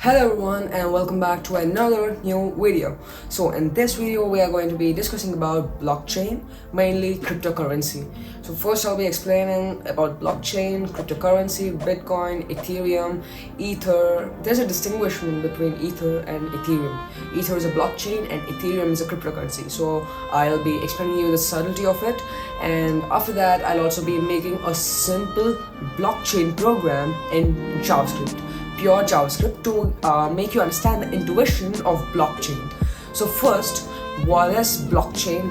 Hello everyone and welcome back to another new video. So in this video we are going to be discussing about blockchain, mainly cryptocurrency. So first I'll be explaining about blockchain, cryptocurrency, Bitcoin, Ethereum, Ether. There's a distinction between Ether and Ethereum. Ether is a blockchain and Ethereum is a cryptocurrency. So I'll be explaining you the subtlety of it, and after that I'll also be making a simple blockchain program in JavaScript, pure JavaScript, to make you understand the intuition of blockchain. So first, what is blockchain?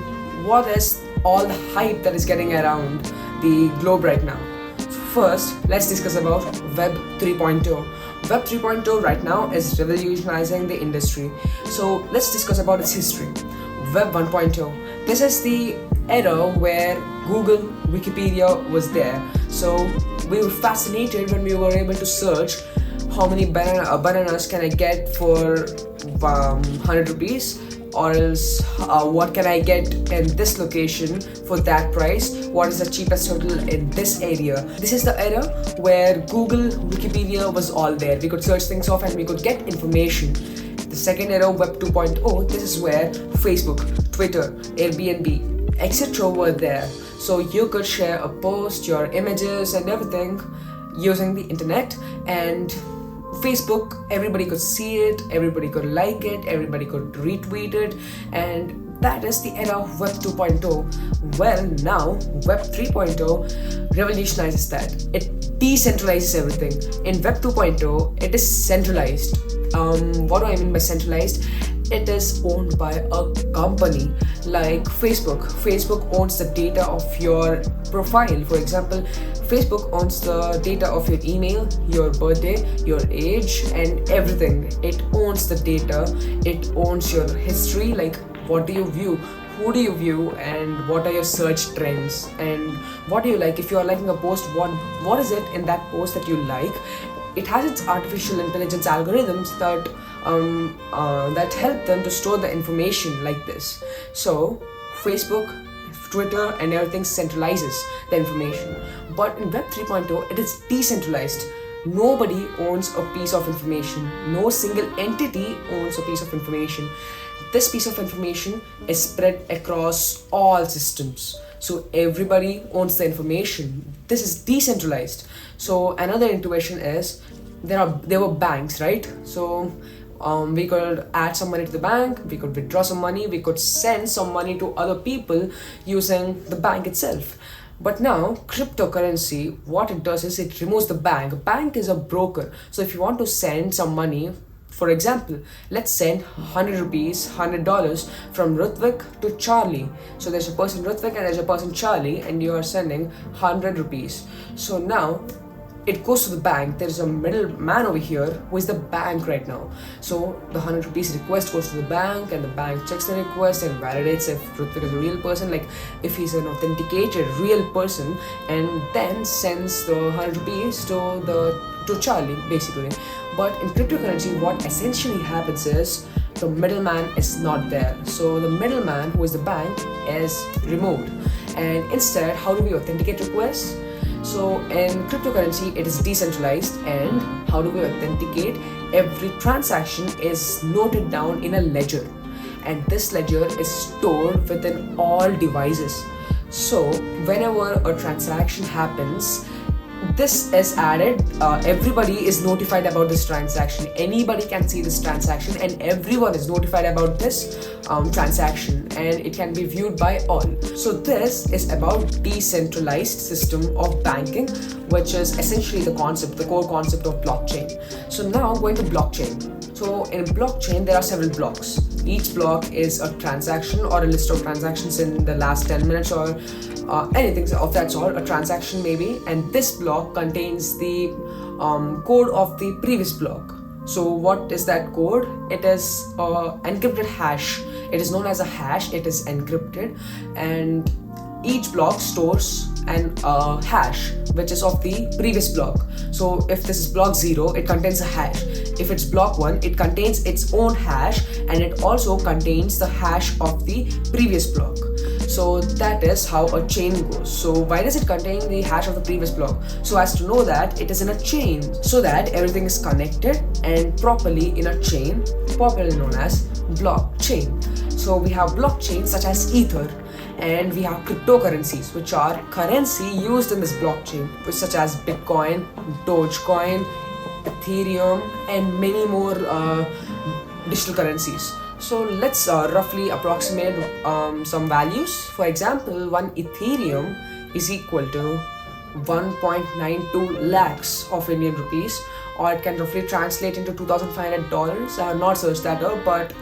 What is all the hype that is getting around the globe right now? So first, let's discuss about Web 3.0. Web 3.0 right now is revolutionizing the industry. So let's discuss about its history. Web 1.0. This is the era where Google, Wikipedia was there. So we were fascinated when we were able to search how many bananas can I get for 100 rupees, or else what can I get in this location for that price, what is the cheapest hotel in this area. This is the era where Google, Wikipedia was all there. We could search things off and we could get information. The second era, Web 2.0, this is where Facebook, Twitter, Airbnb, etc. were there. So you could share a post, your images and everything using the internet, and Facebook, everybody could see it, everybody could like it, everybody could retweet it, and that is the era of Web 2.0. Well, now Web 3.0 revolutionizes that. It decentralizes everything. In Web 2.0, it is centralized. What do I mean by centralized? It is owned by a company like Facebook. Facebook owns the data of your profile. For example, Facebook owns the data of your email, your birthday, your age, and everything. It owns the data. It owns your history, like what do you view, who do you view, and what are your search trends, and what do you like. If you are liking a post, what is it in that post that you like? It has its artificial intelligence algorithms that help them to store the information like this. So Facebook, Twitter and everything centralizes the information. But in Web 3.0, it is decentralized. Nobody owns a piece of information. No single entity owns a piece of information. This piece of information is spread across all systems. So everybody owns the information. This is decentralized. So another intuition is there were banks, right? So we could add some money to the bank, we could withdraw some money, we could send some money to other people using the bank itself. But now cryptocurrency, what it does is it removes the bank. A bank is a broker. So if you want to send some money, for example, let's send 100 rupees, $100 from Rutvik to Charlie. So there's a person Rutvik and there's a person Charlie, and you are sending 100 rupees. So now it goes to the bank. There's a middleman over here who is the bank right now. So the 100 rupees request goes to the bank, and the bank checks the request and validates if Rutvik is a real person, like if he's an authenticated real person, and then sends the 100 rupees to Charlie, basically. But in cryptocurrency, what essentially happens is the middleman is not there. So the middleman, who is the bank, is removed. And instead, how do we authenticate requests? So in cryptocurrency, it is decentralized, and how do we authenticate? Every transaction is noted down in a ledger, and this ledger is stored within all devices. So whenever a transaction happens, this is added. Everybody is notified about this transaction. Anybody can see this transaction, and everyone is notified about this transaction, and it can be viewed by all. So this is about decentralized system of banking, which is essentially the core concept of blockchain. So now going to blockchain. So in blockchain, there are several blocks. Each block is a transaction or a list of transactions in the last 10 minutes, or anything of that sort, a transaction maybe. And this block contains the code of the previous block. So what is that code? It is encrypted hash. It is known as a hash. It is encrypted, and each block stores an hash which is of the previous block. So if this is block 0, it contains a hash. If it's block 1, it contains its own hash, and it also contains the hash of the previous block. So that is how a chain goes. So why does it contain the hash of the previous block? So as to know that it is in a chain, so that everything is connected and properly in a chain, popularly known as blockchain. So we have blockchains such as Ether, and we have cryptocurrencies, which are currency used in this blockchain, which such as Bitcoin, Dogecoin, Ethereum, and many more digital currencies. So let's roughly approximate some values. For example, 1 Ethereum is equal to 1.92 lakhs of Indian rupees, or it can roughly translate into $2,500. I have not searched that up, but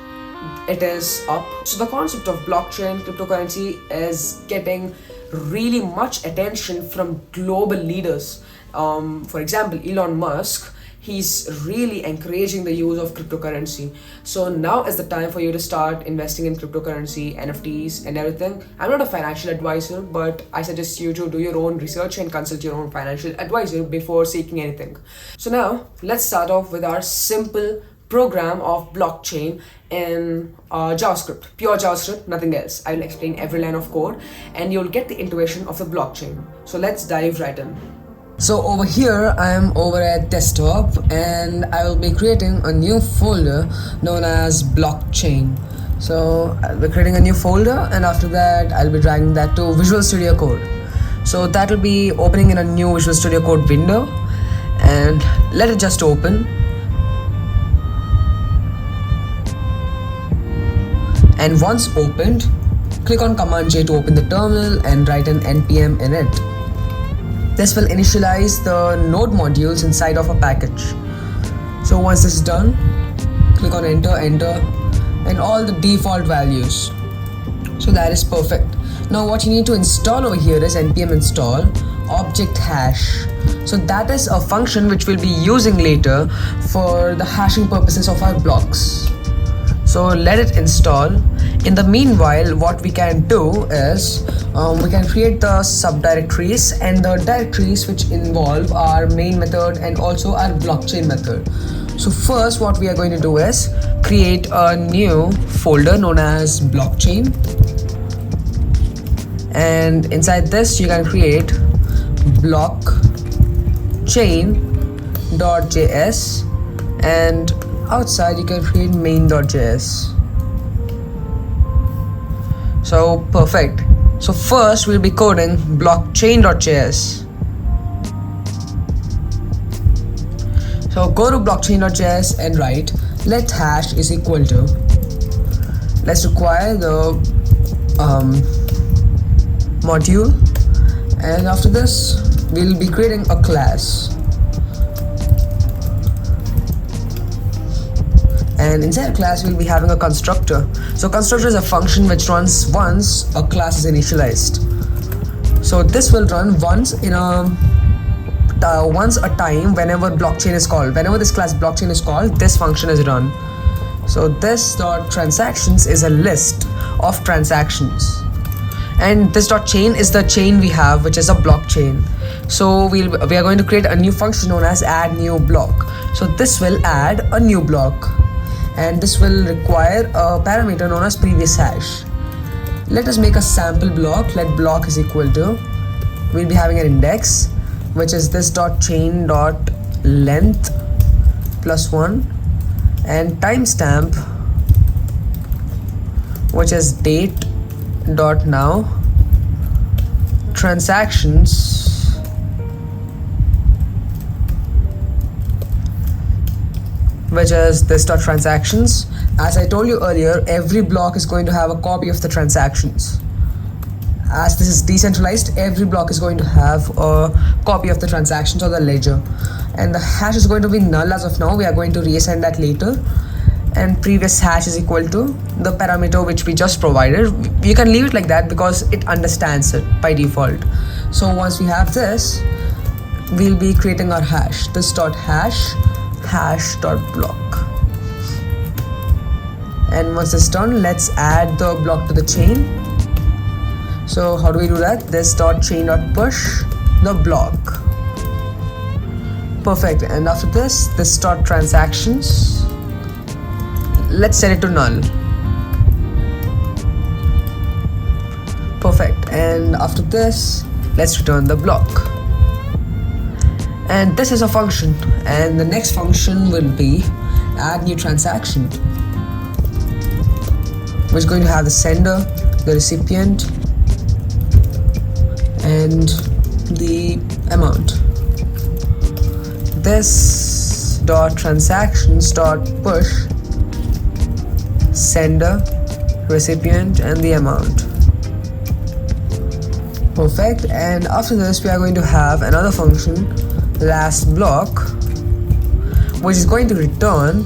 it is up. So the concept of blockchain cryptocurrency is getting really much attention from global leaders. For example, Elon Musk, he's really encouraging the use of cryptocurrency. So now is the time for you to start investing in cryptocurrency, NFTs and everything. I'm not a financial advisor, but I suggest you to do your own research and consult your own financial advisor before seeking anything. So now let's start off with our simple program of blockchain in JavaScript, pure JavaScript, nothing else. I'll explain every line of code and you'll get the intuition of the blockchain. So let's dive right in. So over here I am over at desktop and I will be creating a new folder known as blockchain. So I'll be creating a new folder and after that I'll be dragging that to Visual Studio Code. So that will be opening in a new Visual Studio Code window and let it just open. And once opened, click on Command J to open the terminal and write an npm init. This will initialize the node modules inside of a package. So once this is done, click on enter, and all the default values. So that is perfect. Now what you need to install over here is npm install object hash. So that is a function which we'll be using later for the hashing purposes of our blocks. So let it install. In the meanwhile, what we can do is we can create the subdirectories and the directories which involve our main method and also our blockchain method. So first what we are going to do is create a new folder known as blockchain, and inside this you can create blockchain.js and outside you can create main.js. So perfect. So first we'll be coding blockchain.js. So go to blockchain.js and write let hash is equal to, let's require the module, and after this we'll be creating a class. And inside a class we'll be having a constructor. So constructor is a function which runs once a class is initialized. So this will run once a time whenever blockchain is called. Whenever this class blockchain is called, this function is run. So this dot transactions is a list of transactions, and this dot chain is the chain we have, which is a blockchain. So we are going to create a new function known as add new block. So this will add a new block, and this will require a parameter known as previous hash. Let us make a sample block. Let block is equal to, we'll be having an index which is this dot chain dot length +1 and timestamp which is date dot now transactions which is this dot transactions. As I told you earlier, every block is going to have a copy of the transactions. As this is decentralized, every block is going to have a copy of the transactions or the ledger, and the hash is going to be null as of now. We are going to reassign that later, and previous hash is equal to the parameter which we just provided. You can leave it like that because it understands it by default. So once we have this, we'll be creating our hash, this dot hash dot block. And once it's done, let's add the block to the chain. So how do we do that? This dot chain dot push the block. Perfect. And after this dot transactions, let's set it to null. Perfect. And after this, let's return the block. And this is a function, and the next function will be add new transaction, which is going to have the sender, the recipient, and the amount. This dot transactions dot push sender, recipient, and the amount. Perfect. And after this, we are going to have another function, last block, which is going to return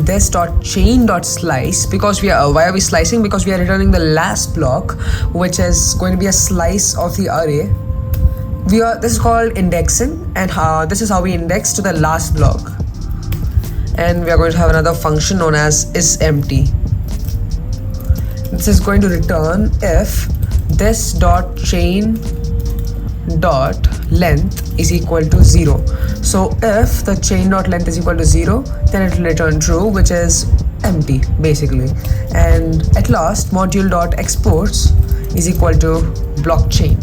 this dot chain dot slice, because why are we slicing? Because we are returning the last block, which is going to be a slice of the array. This is called indexing, and this is how we index to the last block. And we are going to have another function known as isEmpty. This is going to return if this dot chain dot length is equal to 0. So if the chain dot length is equal to 0, then it will return true, which is empty basically. And at last, module dot exports is equal to blockchain.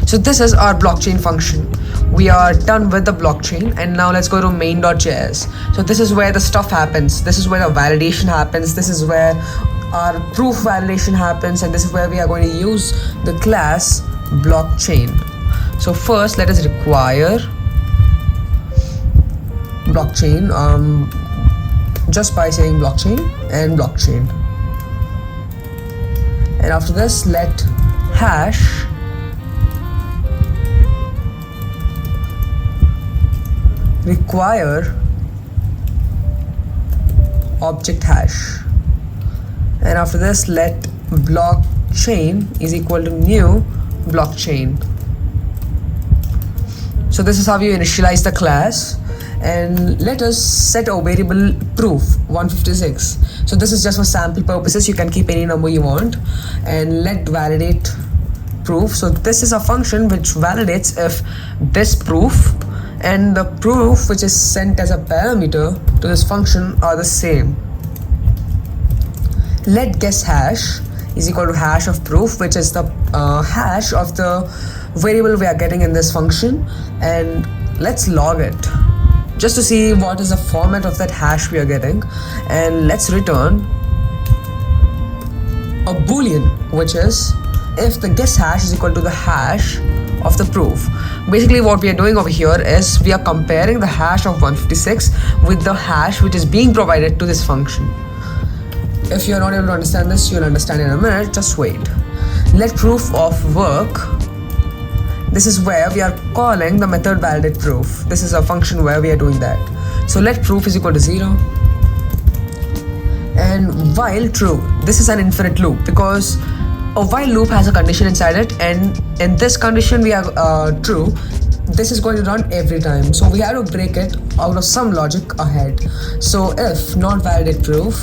So this is our blockchain function. We are done with the blockchain, and now let's go to main.js. So this is where the stuff happens. This is where the validation happens. This is where our proof validation happens, and this is where we are going to use the class blockchain. So first, let us require blockchain just by saying blockchain and blockchain. And after this, let hash require object hash. And after this, let blockchain is equal to new blockchain. So this is how you initialize the class. And let us set a variable proof 156. So this is just for sample purposes. You can keep any number you want. And let validate proof. So this is a function which validates if this proof and the proof which is sent as a parameter to this function are the same. Let guess hash is equal to hash of proof, which is the hash of the variable we are getting in this function. And let's log it just to see what is the format of that hash we are getting. And let's return a boolean, which is if the guess hash is equal to the hash of the proof. Basically what we are doing over here is we are comparing the hash of 156 with the hash which is being provided to this function. If you are not able to understand this, you'll understand in a minute. Just wait. Let proof of work. This is where we are calling the method validate proof. This is a function where we are doing that. So let proof is equal to 0. And while true, this is an infinite loop because a while loop has a condition inside it, and in this condition we have true. This is going to run every time, so we have to break it out of some logic ahead. So if not validate proof.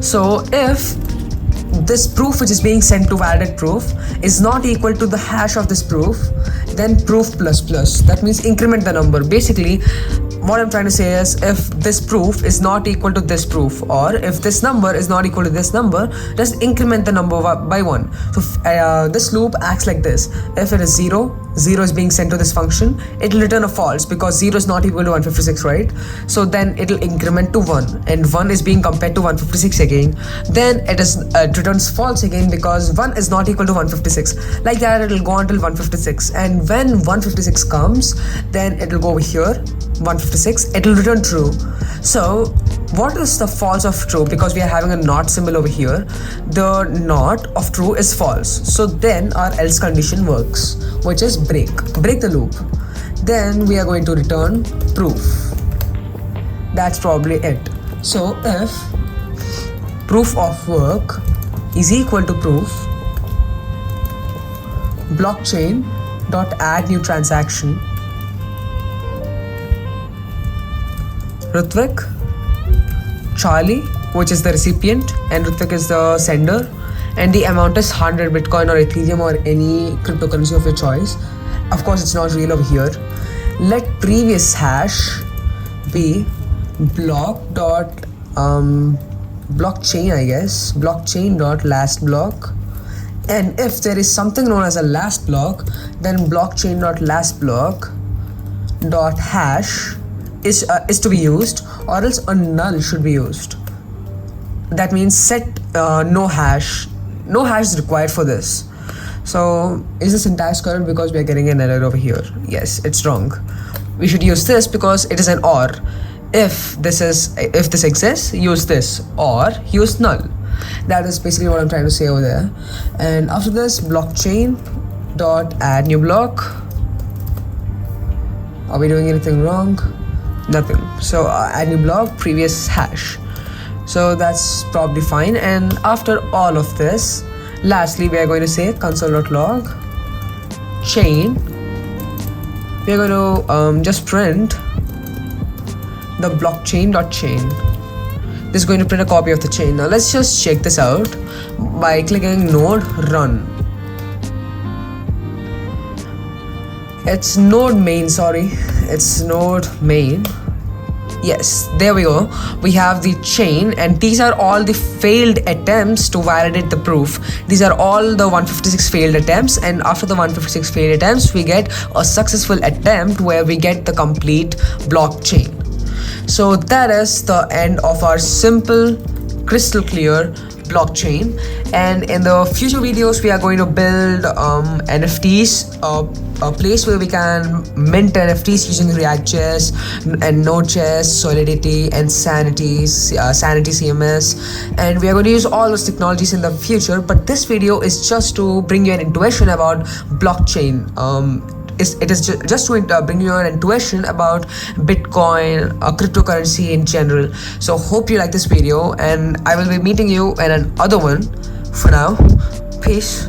So if this proof which is being sent to validate proof is not equal to the hash of this proof, then proof plus plus. That means increment the number. Basically what I'm trying to say is if this proof is not equal to this proof, or if this number is not equal to this number, just increment the number by 1. So this loop acts like this. If it is 0 is being sent to this function, it will return a false because 0 is not equal to 156, right? So then it will increment to 1, and 1 is being compared to 156 again. Then it returns false again because 1 is not equal to 156. Like that it will go until 156, and when 156 comes, then it will go over here 156, it will return true. So what is the false of true? Because we are having a not symbol over here, the not of true is false. So then our else condition works, which is break the loop. Then we are going to return proof. That's probably it. So if proof of work is equal to proof blockchain dot add new transaction, Rutvik, Charlie, which is the recipient, and Rutvik is the sender, and the amount is 100 Bitcoin or Ethereum or any cryptocurrency of your choice. Of course, it's not real over here. Let previous hash be block blockchain, I guess, blockchain dot last block, And if there is something known as a last block, then blockchain.lastBlock.hash is to be used, or else a null should be used. That means set no hash. No hash is required for this. So is the syntax correct? Because we are getting an error over here. Yes, it's wrong. We should use this because it is an or. If this exists, use this, or use null. That is basically what I'm trying to say over there. And after this, blockchain dot add new block. Are we doing anything wrong? Nothing. So add new block, previous hash. So that's probably fine. And after all of this, lastly, we are going to say console.log chain. We are going to just print the blockchain.chain. This is going to print a copy of the chain. Now let's just check this out by clicking node run. It's node main, sorry. It's node main. Yes, there we go. We have the chain, and these are all the failed attempts to validate the proof. These are all the 156 failed attempts, and after the 156 failed attempts, we get a successful attempt where we get the complete blockchain. So that is the end of our simple, crystal clear blockchain. And in the future videos, we are going to build NFTs, a place where we can mint NFTs using React.js and Node.js, Solidity, and Sanity CMS. And we are going to use all those technologies in the future. But this video is just to bring you an intuition about blockchain. It is just to bring you an intuition about Bitcoin, cryptocurrency in general. So hope you like this video, and I will be meeting you in another one. For now, peace.